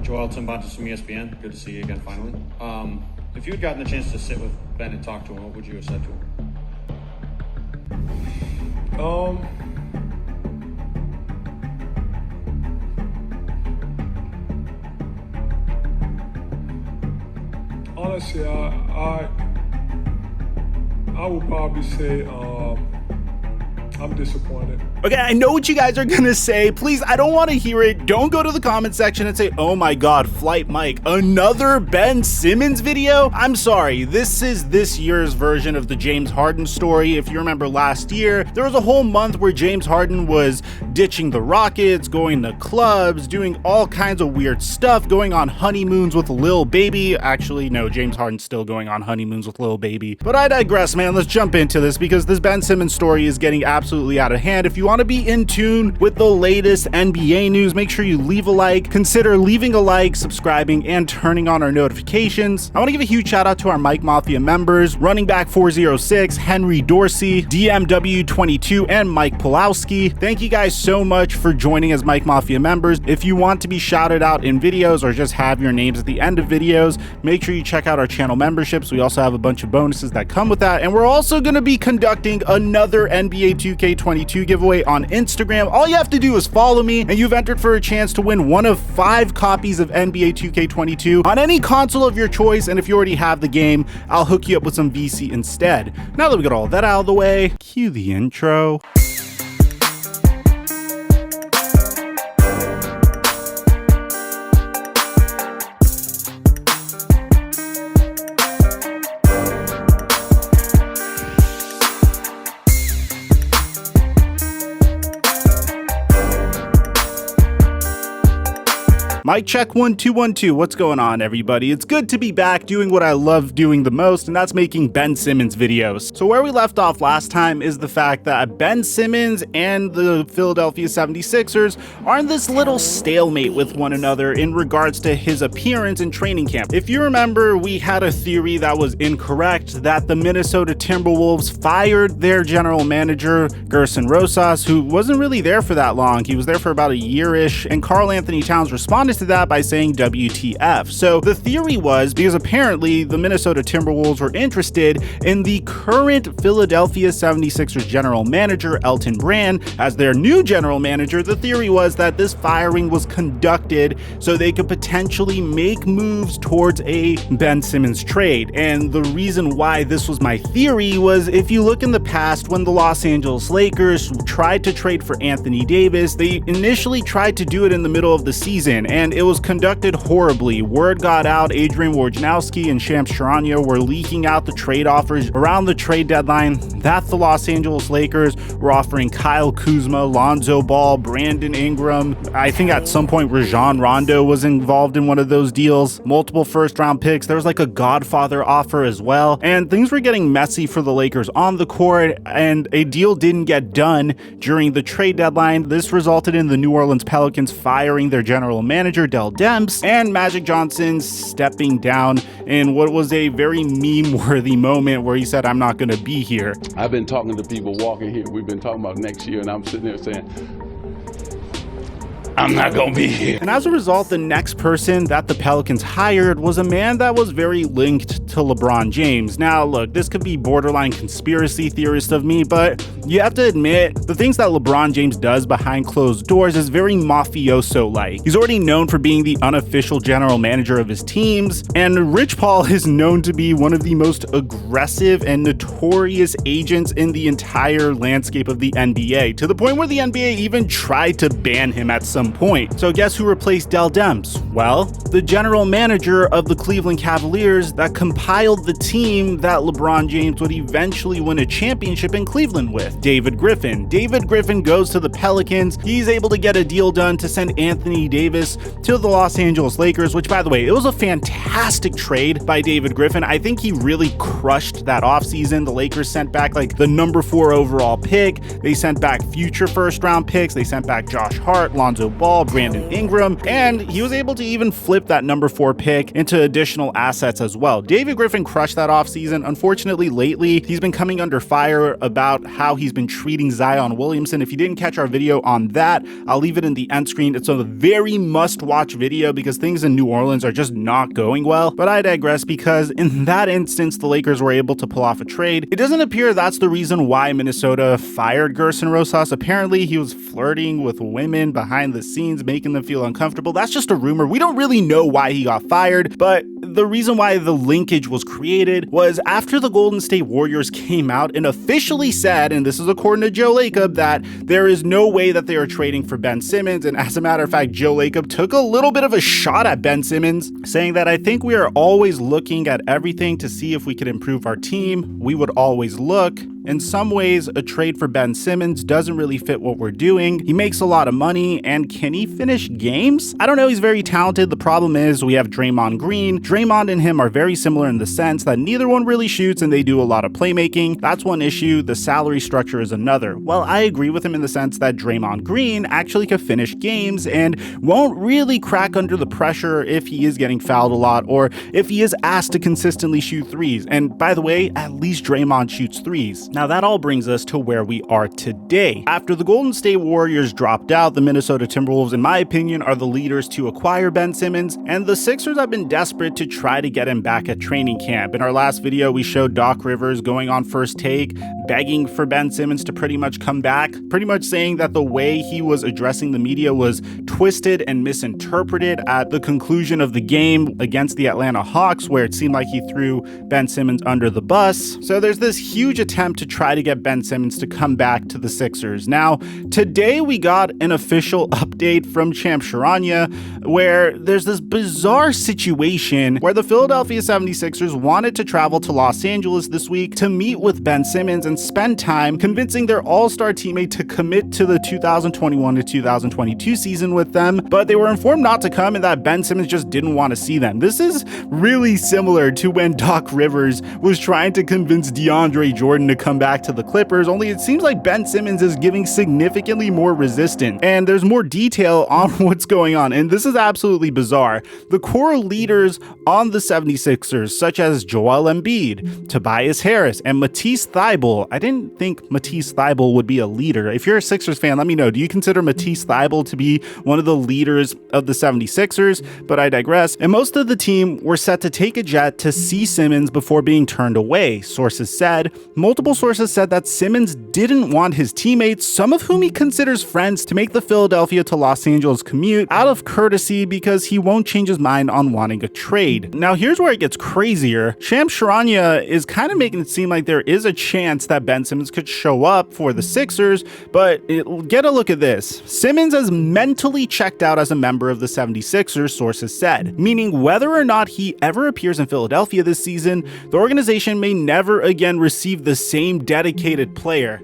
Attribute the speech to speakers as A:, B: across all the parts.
A: Joel Timbantis from ESPN. Good to see you again, finally. If you had gotten the chance to sit with Ben and talk to him, what would you have said to him?
B: Honestly, I would probably say I'm disappointed.
C: Okay, I know what you guys are gonna say. Please, I don't want to hear it. Don't go to the comment section and say, oh my god, Flight Mike, another Ben Simmons video? I'm sorry, this is this year's version of the James Harden story. If you remember last year, there was a whole month where James Harden was ditching the Rockets, going to clubs, doing all kinds of weird stuff, going on honeymoons with Lil Baby. Actually, no, James Harden's still going on honeymoons with Lil Baby. But I digress, man. Let's jump into this because this Ben Simmons story is getting absolutely out of hand. If you want to be in tune with the latest NBA news, make sure you leave a like, consider leaving a like, subscribing, and turning on our notifications. I want to give a huge shout out to our Mike Mafia members, running back 406, Henry Dorsey, DMW22, and Mike Pulowski. Thank you guys so much for joining as Mike Mafia members. If you want to be shouted out in videos or just have your names at the end of videos, make sure you check out our channel memberships. We also have a bunch of bonuses that come with that, and we're also going to be conducting another NBA 2K22 giveaway on Instagram. All you have to do is follow me and you've entered for a chance to win one of 5 copies of NBA 2K22 on any console of your choice, and if you already have the game, I'll hook you up with some VC instead. Now that we got all that out of the way, cue the intro. Mic check 1 2 1 2. What's going on, everybody? It's good to be back doing what I love doing the most, and that's making Ben Simmons videos. So where we left off last time is the fact that Ben Simmons and the Philadelphia 76ers are in this little stalemate with one another in regards to his appearance in training camp. If you remember, we had a theory that was incorrect, that the Minnesota Timberwolves fired their general manager, Gerson Rosas, who wasn't really there for that long. He was there for about a year-ish, and Karl Anthony Towns responded to that by saying WTF. So the theory was because apparently the Minnesota Timberwolves were interested in the current Philadelphia 76ers general manager, Elton Brand, as their new general manager. The theory was that this firing was conducted so they could potentially make moves towards a Ben Simmons trade. And the reason why this was my theory was, if you look in the past when the Los Angeles Lakers tried to trade for Anthony Davis, they initially tried to do it in the middle of the season, and it was conducted horribly. Word got out, Adrian Wojnarowski and Shams Charania were leaking out the trade offers around the trade deadline that the Los Angeles Lakers were offering Kyle Kuzma, Lonzo Ball, Brandon Ingram. I think at some point Rajon Rondo was involved in one of those deals. Multiple first-round picks. There was like a Godfather offer as well, and things were getting messy for the Lakers on the court, and a deal didn't get done during the trade deadline. This resulted in the New Orleans Pelicans firing their general manager, Dell Demps, and Magic Johnson stepping down in what was a very meme-worthy moment where he said, I'm not going to be here.
D: I've been talking to people walking here. We've been talking about next year, and I'm sitting there saying, I'm not gonna be here.
C: And as a result, the next person that the Pelicans hired was a man that was very linked to LeBron James. Now, look, this could be borderline conspiracy theorist of me, but you have to admit, the things that LeBron James does behind closed doors is very mafioso-like. He's already known for being the unofficial general manager of his teams, and Rich Paul is known to be one of the most aggressive and notorious agents in the entire landscape of the NBA, to the point where the NBA even tried to ban him at some point. So guess who replaced Dell Demps? Well, the general manager of the Cleveland Cavaliers that compiled the team that LeBron James would eventually win a championship in Cleveland with, David Griffin. David Griffin goes to the Pelicans. He's able to get a deal done to send Anthony Davis to the Los Angeles Lakers, which, by the way, it was a fantastic trade by David Griffin. I think he really crushed that offseason. The Lakers sent back like the number 4 overall pick. They sent back future first round picks. They sent back Josh Hart, Lonzo Ball, Brandon Ingram, and he was able to even flip that number 4 pick into additional assets as well. David David Griffin crushed that offseason. Unfortunately, lately, he's been coming under fire about how he's been treating Zion Williamson. If you didn't catch our video on that, I'll leave it in the end screen. It's a very must-watch video because things in New Orleans are just not going well. But I digress, because in that instance, the Lakers were able to pull off a trade. It doesn't appear that's the reason why Minnesota fired Gerson Rosas. Apparently, he was flirting with women behind the scenes, making them feel uncomfortable. That's just a rumor. We don't really know why he got fired, but the reason why the linkage was created was after the Golden State Warriors came out and officially said, and this is according to Joe Lacob, that there is no way that they are trading for Ben Simmons. And as a matter of fact, Joe Lacob took a little bit of a shot at Ben Simmons, saying that I think we are always looking at everything to see if we could improve our team. We would always look. In some ways, a trade for Ben Simmons doesn't really fit what we're doing. He makes a lot of money, and can he finish games? I don't know, he's very talented. The problem is we have Draymond Green. Draymond and him are very similar in the sense that neither one really shoots and they do a lot of playmaking. That's one issue. The salary structure is another. Well, I agree with him in the sense that Draymond Green actually could finish games and won't really crack under the pressure if he is getting fouled a lot or if he is asked to consistently shoot threes. And by the way, at least Draymond shoots threes. Now that all brings us to where we are today. After the Golden State Warriors dropped out, the Minnesota Timberwolves, in my opinion, are the leaders to acquire Ben Simmons, and the Sixers have been desperate to try to get him back at training camp. In our last video, we showed Doc Rivers going on First Take, begging for Ben Simmons to pretty much come back, pretty much saying that the way he was addressing the media was twisted and misinterpreted at the conclusion of the game against the Atlanta Hawks, where it seemed like he threw Ben Simmons under the bus. So there's this huge attempt to try to get Ben Simmons to come back to the Sixers. Now, today we got an official update from Champ Charania where there's this bizarre situation where the Philadelphia 76ers wanted to travel to Los Angeles this week to meet with Ben Simmons and spend time convincing their all-star teammate to commit to the 2021 to 2022 season with them, but they were informed not to come and that Ben Simmons just didn't want to see them. This is really similar to when Doc Rivers was trying to convince DeAndre Jordan to come back to the Clippers, only it seems like Ben Simmons is giving significantly more resistance. And there's more detail on what's going on, and this is absolutely bizarre. The core leaders on the 76ers, such as Joel Embiid, Tobias Harris, and Matisse Thybulle. I didn't think Matisse Thybulle would be a leader. If you're a Sixers fan, let me know. Do you consider Matisse Thybulle to be one of the leaders of the 76ers? But I digress. And most of the team were set to take a jet to see Simmons before being turned away. Multiple sources said that Simmons didn't want his teammates, some of whom he considers friends, to make the Philadelphia to Los Angeles commute out of courtesy because he won't change his mind on wanting a trade. Now here's where it gets crazier. Champ Charania is kind of making it seem like there is a chance that Ben Simmons could show up for the Sixers, but get a look at this. Simmons is mentally checked out as a member of the 76ers, sources said, meaning whether or not he ever appears in Philadelphia this season, the organization may never again receive the same dedicated player.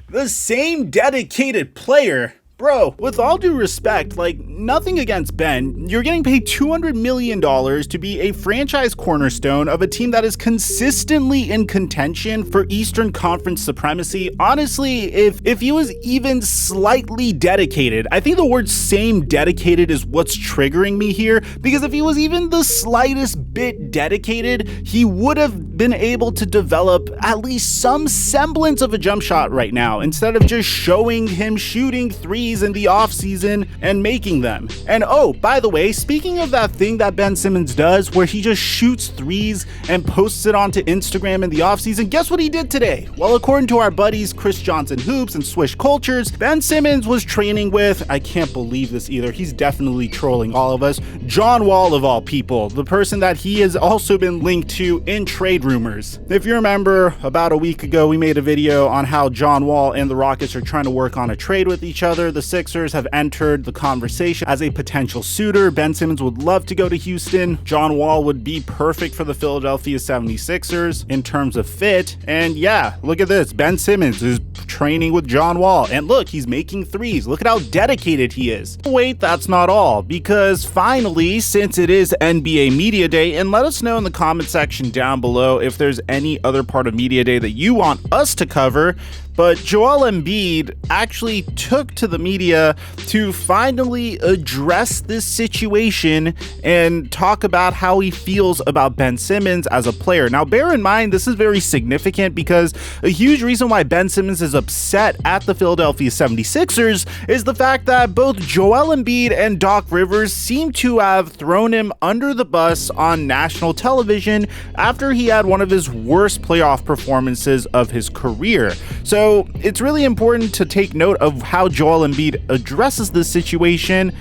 C: The same dedicated player? Bro, with all due respect, like, nothing against Ben, you're getting paid $200 million to be a franchise cornerstone of a team that is consistently in contention for Eastern Conference supremacy. Honestly, if he was even slightly dedicated, I think the word same dedicated is what's triggering me here, because if he was even the slightest bit dedicated, he would have been able to develop at least some semblance of a jump shot right now, instead of just showing him shooting threes in the offseason and making them. And oh, by the way, speaking of that thing that Ben Simmons does where he just shoots threes and posts it onto Instagram in the offseason, guess what he did today? Well, according to our buddies Chris Johnson Hoops and Swish Cultures, Ben Simmons was training with, I can't believe this either, he's definitely trolling all of us, John Wall of all people, the person that he has also been linked to in trade rumors. If you remember, about a week ago we made a video on how John Wall and the Rockets are trying to work on a trade with each other. The Sixers have entered the conversation as a potential suitor. Ben Simmons would love to go to Houston. John Wall would be perfect for the Philadelphia 76ers in terms of fit. And yeah, look at this. Ben Simmons is training with John Wall. And look, he's making threes. Look at how dedicated he is. Wait, that's not all. Because finally, since it is NBA Media Day, and let us know in the comment section down below if there's any other part of Media Day that you want us to cover, But Joel Embiid actually took to the media to finally address this situation and talk about how he feels about Ben Simmons as a player. Now, bear in mind, this is very significant because a huge reason why Ben Simmons is upset at the Philadelphia 76ers is the fact that both Joel Embiid and Doc Rivers seem to have thrown him under the bus on national television after he had one of his worst playoff performances of his career. So it's really important to take note of how Joel Embiid addresses this situation.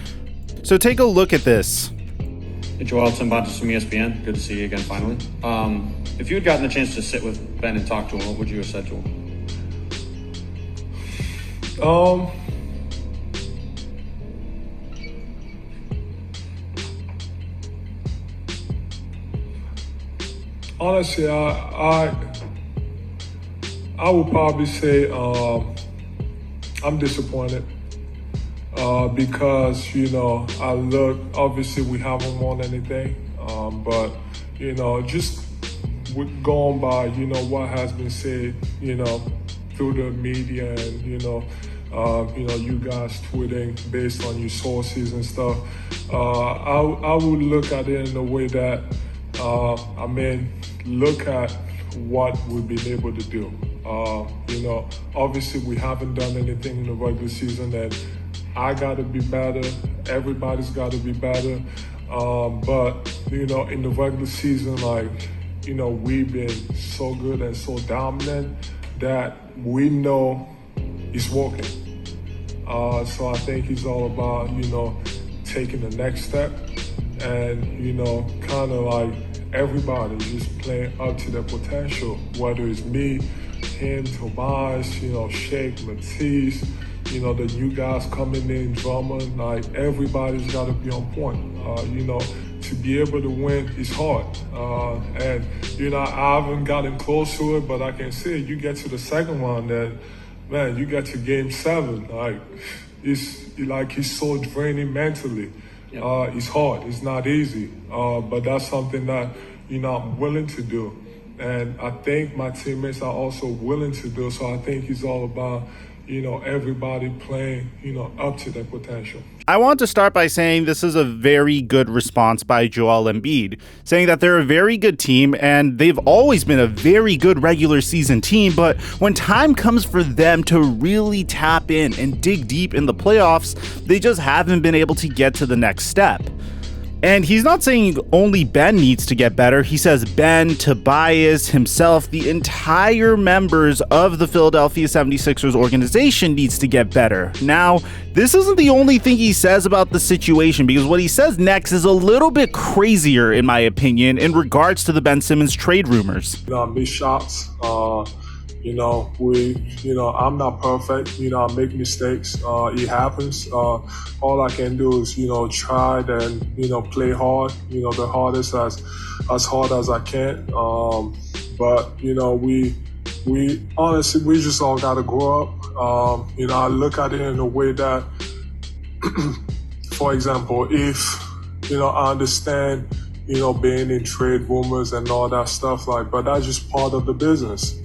C: So take a look at this.
A: Hey Joel, it's Embiid from ESPN. Good to see you again finally. If you had gotten the chance to sit with Ben and talk to him, what would you have said to him?
B: Honestly, I would probably say I'm disappointed because, I look, obviously we haven't won anything, but, just going by, what has been said, through the media and, you guys tweeting based on your sources and stuff, I would look at it in a way that, look at what we've been able to do. Obviously we haven't done anything in the regular season, and I gotta be better. Everybody's gotta be better. But in the regular season, we've been so good and so dominant that we know it's working. So I think it's all about, taking the next step and, kind of like everybody just playing up to their potential, whether it's me, him, Tobias, Shake, Matisse, the new guys coming in, Drummond, everybody's got to be on point. To be able to win is hard. And, I haven't gotten close to it, but I can say you get to the second one, and man, you get to game 7. It's so draining mentally. Yep. It's hard. It's not easy. But that's something that, I'm willing to do. And I think my teammates are also willing to do. So I think it's all about, everybody playing, up to their potential.
C: I want to start by saying this is a very good response by Joel Embiid, saying that they're a very good team and they've always been a very good regular season team, but when time comes for them to really tap in and dig deep in the playoffs, they just haven't been able to get to the next step. And he's not saying only Ben needs to get better. He says Ben, Tobias, himself, the entire members of the Philadelphia 76ers organization needs to get better. Now, this isn't the only thing he says about the situation, because what he says next is a little bit crazier, in my opinion, in regards to the Ben Simmons trade rumors.
B: Miss shots. I'm not perfect. I make mistakes. It happens. All I can do is, try and, play hard, the hardest as hard as I can. But, we honestly, we just all got to grow up. I look at it in a way that, for example, if, I understand, being in trade rumors and all that stuff, but that's just part of the business.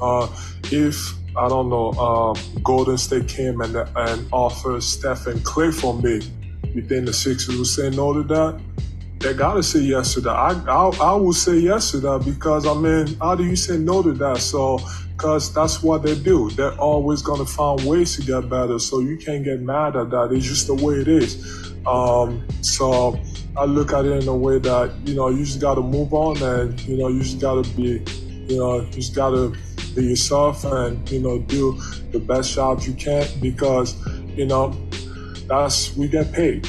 B: If, I don't know, Golden State came and offered Steph and Clay for me, you think the Sixers would say no to that? They gotta say yes to that. I would say yes to that because, how do you say no to that? So, because that's what they do. They're always gonna find ways to get better, so you can't get mad at that. It's just the way it is. So I look at it in a way that, you just gotta move on and, you just gotta be, you just gotta be yourself and, do the best jobs you can because, we get paid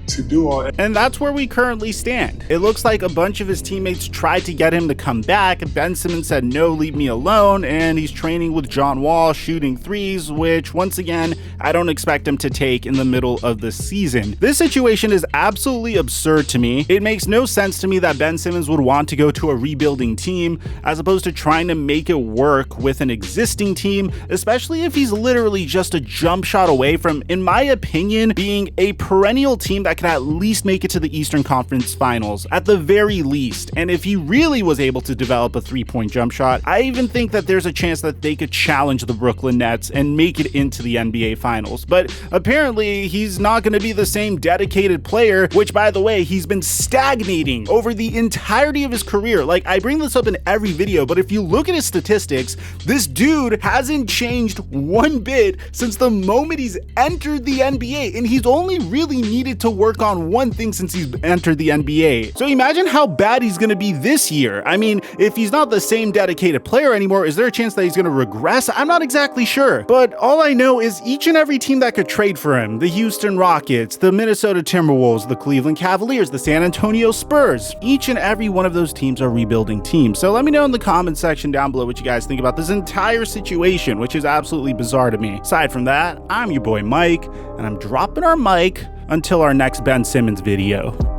B: to do all.
C: And that's where we currently stand. It looks like a bunch of his teammates tried to get him to come back. Ben Simmons said, no, leave me alone. And he's training with John Wall, shooting threes, which once again, I don't expect him to take in the middle of the season. This situation is absolutely absurd to me. It makes no sense to me that Ben Simmons would want to go to a rebuilding team as opposed to trying to make it work with an existing team, especially if he's literally just a jump shot away from, in my opinion, being a perennial team that that could at least make it to the Eastern Conference Finals, at the very least. And if he really was able to develop a three-point jump shot, I even think that there's a chance that they could challenge the Brooklyn Nets and make it into the NBA Finals. But apparently, he's not going to be the same dedicated player, which, by the way, he's been stagnating over the entirety of his career. Like, I bring this up in every video, but if you look at his statistics, this dude hasn't changed one bit since the moment he's entered the NBA, and he's only really needed to work on one thing since he's entered the NBA. So imagine how bad he's going to be this year. I mean, if he's not the same dedicated player anymore, is there a chance that he's going to regress? I'm not exactly sure, but all I know is each and every team that could trade for him, the Houston Rockets, the Minnesota Timberwolves, the Cleveland Cavaliers, the San Antonio Spurs, each and every one of those teams are rebuilding teams. So let me know in the comment section down below what you guys think about this entire situation, which is absolutely bizarre to me. Aside from that, I'm your boy Mike, and I'm dropping our mic until our next Ben Simmons video.